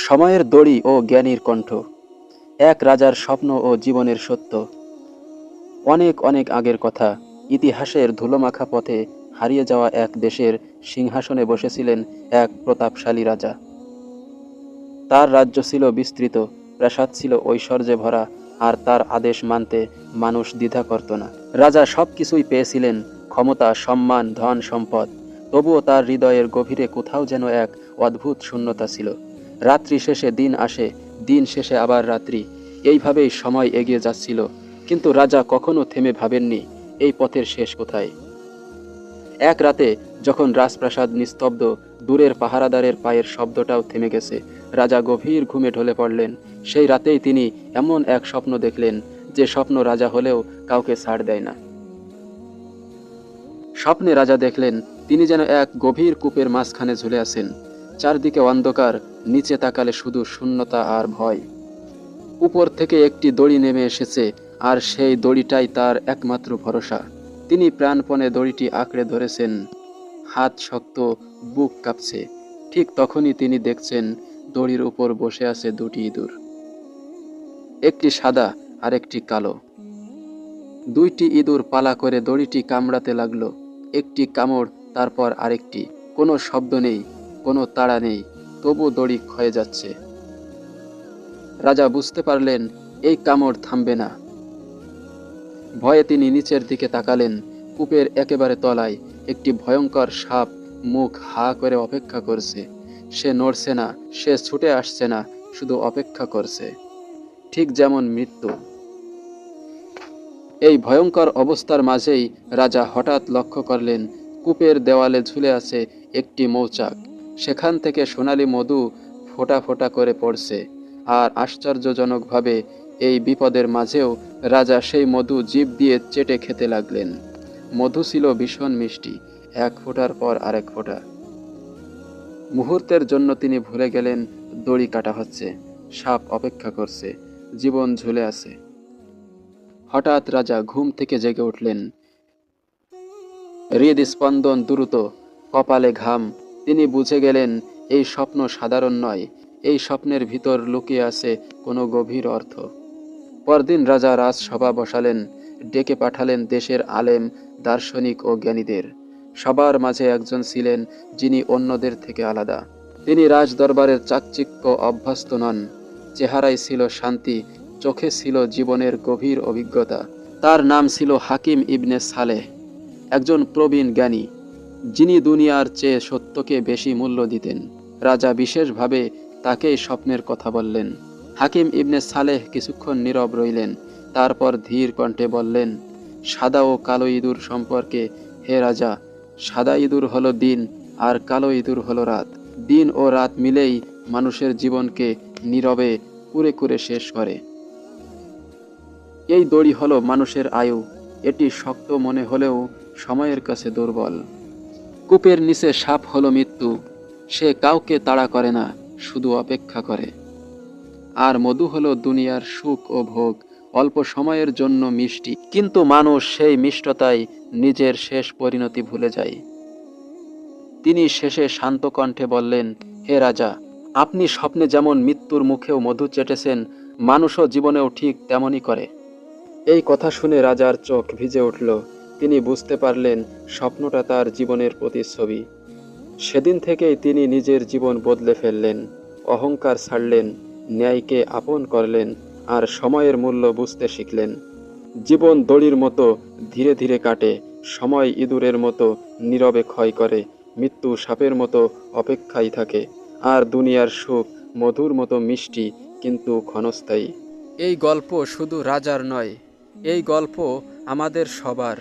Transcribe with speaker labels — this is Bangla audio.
Speaker 1: সময়ের দড়ি ও জ্ঞানীর কণ্ঠ, এক রাজার স্বপ্ন ও জীবনের সত্য। অনেক অনেক আগের কথা, ইতিহাসের ধুলোমাখা পথে হারিয়ে যাওয়া এক দেশের সিংহাসনে বসেছিলেন এক প্রতাপশালী রাজা। তার রাজ্য ছিল বিস্তৃত, প্রাসাদ ছিল ঐশ্বর্যে ভরা, আর তার আদেশ মানতে মানুষ দ্বিধা করত না। রাজা সব কিছুই পেয়েছিলেন, ক্ষমতা, সম্মান, ধন সম্পদ, তবুও তার হৃদয়ের গভীরে কোথাও যেন এক অদ্ভুত শূন্যতা ছিল। রাত্রি শেষে দিন আসে, দিন শেষে আবার রাত্রি, এইভাবেই সময় এগিয়ে যাচ্ছিল, কিন্তু রাজা কখনো থেমে ভাবেননি এই পথের শেষ কোথায়। এক রাতে যখন রাজপ্রাসাদ নিস্তব্ধ, দূরের পাহারাদারের পায়ের শব্দটাও থেমে গেছে, রাজা গভীর ঘুমে ঢলে পড়লেন। সেই রাতেই তিনি এমন এক স্বপ্ন দেখলেন যে স্বপ্ন রাজা হলেও কাউকে ছাড় দেয় না। স্বপ্নে রাজা দেখলেন তিনি যেন এক গভীর কূপের মাঝখানে ঝুলে আছেন। চারদিকে অন্ধকার, নিচে তাকালে শুধু শূন্যতা আর ভয়। উপর থেকে একটি দড়ি নেমে এসেছে, আর সেই দড়িটাই তার একমাত্র ভরসা। তিনি প্রাণপণে দড়িটি আঁকড়ে ধরেছেন, হাত শক্ত, বুক কাঁপছে। ঠিক তখনই তিনি দেখছেন দড়ির উপর বসে আছে দুটি ইঁদুর, একটি সাদা আর একটি কালো। দুইটি ইঁদুর পালা করে দড়িটি কামড়াতে লাগলো, একটি কামড়, তারপর আরেকটি। কোনো শব্দ নেই, কোনো তাড়া নেই, তবু দড়ি ক্ষয়ে যাচ্ছে। রাজা বুঝতে পারলেন এই কামড় থামবে না। ভয়ে তিনি নিচের দিকে তাকালেন। কূপের একেবারে তলায় একটি ভয়ঙ্কর সাপ মুখ হা করে অপেক্ষা করছে। সে নড়ছে না, সে ছুটে আসছে না, শুধু অপেক্ষা করছে, ঠিক যেমন মৃত্যু। এই ভয়ঙ্কর অবস্থার মাঝেই রাজা হঠাৎ লক্ষ্য করলেন কূপের দেওয়ালে ঝুলে আছে একটি মৌচাক। সেখান থেকে সোনালি মধু ফোঁটা ফোঁটা করে পড়ছে, আর আশ্চর্যজনকভাবে এই বিপদের মাঝেও রাজা সেই মধু জিভ দিয়ে চেটে খেতে লাগলেন। মধু ছিল ভীষণ মিষ্টি, এক ফোঁটার পর আরেক ফোঁটা। মুহূর্তের জন্য তিনি ভুলে গেলেন দড়ি কাটা হচ্ছে, সাপ অপেক্ষা করছে, জীবন ঝুলে আছে। হঠাৎ রাজা ঘুম থেকে জেগে উঠলেন। হৃদস্পন্দন দ্রুত, কপালে ঘাম। তিনি বুঝে গেলেন এই স্বপ্ন সাধারণ নয়, এই স্বপ্নের ভিতর লুকিয়ে আছে কোনো গভীর অর্থ। পরদিন রাজা রাজসভা বসালেন, ডেকে পাঠালেন দেশের আলেম, দার্শনিক ও জ্ঞানীদের। সবার মাঝে একজন ছিলেন যিনি অন্যদের থেকে আলাদা। তিনি রাজদরবারের চাকচিক্য অভ্যস্ত নন, চেহারায় ছিল শান্তি, চোখে ছিল জীবনের গভীর অভিজ্ঞতা। তার নাম ছিল হাকিম ইবনে সালেহ, একজন প্রবীণ জ্ঞানী, যিনি দুনিয়ার চেয়ে সত্যকে বেশি মূল্য দিতেন। রাজা বিশেষভাবে তাকেই স্বপ্নের কথা বললেন। হাকিম ইবনে সালেহ কিছুক্ষণ নীরব রইলেন, তারপর ধীর কণ্ঠে বললেন, সাদা ও কালো ইঁদুর সম্পর্কে হে রাজা, সাদা ইঁদুর হলো দিন, আর কালো ইঁদুর হলো রাত। দিন ও রাত মিলেই মানুষের জীবনকে নীরবে কুরে কুরে শেষ করে। এই দড়ি হলো মানুষের আয়ু, এটি শক্ত মনে হলেও সময়ের কাছে দুর্বল। কূপের নিচে সাপ হলো মৃত্যু, সে কাউকে তাড়া করে না, শুধু অপেক্ষা করে। আর মধু হলো দুনিয়ার সুখ ও ভোগ, অল্প সময়ের জন্য মিষ্টি, কিন্তু মানুষ সেই মিষ্টতায় নিজের শেষ পরিণতি ভুলে যায়। তিনি শেষে শান্ত কণ্ঠে বললেন, হে রাজা, আপনি স্বপ্নে যেমন মৃত্যুর মুখেও মধু চেটেছেন, মানুষও জীবনেও ঠিক তেমনই করে। এই কথা শুনে রাজার চোখ ভিজে উঠল। তিনি বুঝতে পারলেন স্বপ্নটা তার জীবনের প্রতিচ্ছবি। সেদিন থেকেই তিনি নিজের জীবন বদলে ফেললেন, অহংকার ছাড়লেন, ন্যায়কে আপন করলেন, আর সময়ের মূল্য বুঝতে শিখলেন। জীবন দড়ির মতো ধীরে ধীরে কাটে, সময় ইঁদুরের মতো নীরবে ক্ষয় করে, মৃত্যু সাপের মতো অপেক্ষায় থাকে, আর দুনিয়ার সুখ মধুর মতো মিষ্টি কিন্তু ক্ষণস্থায়ী। এই গল্প শুধু রাজার নয়, এই গল্প আমাদের সবার।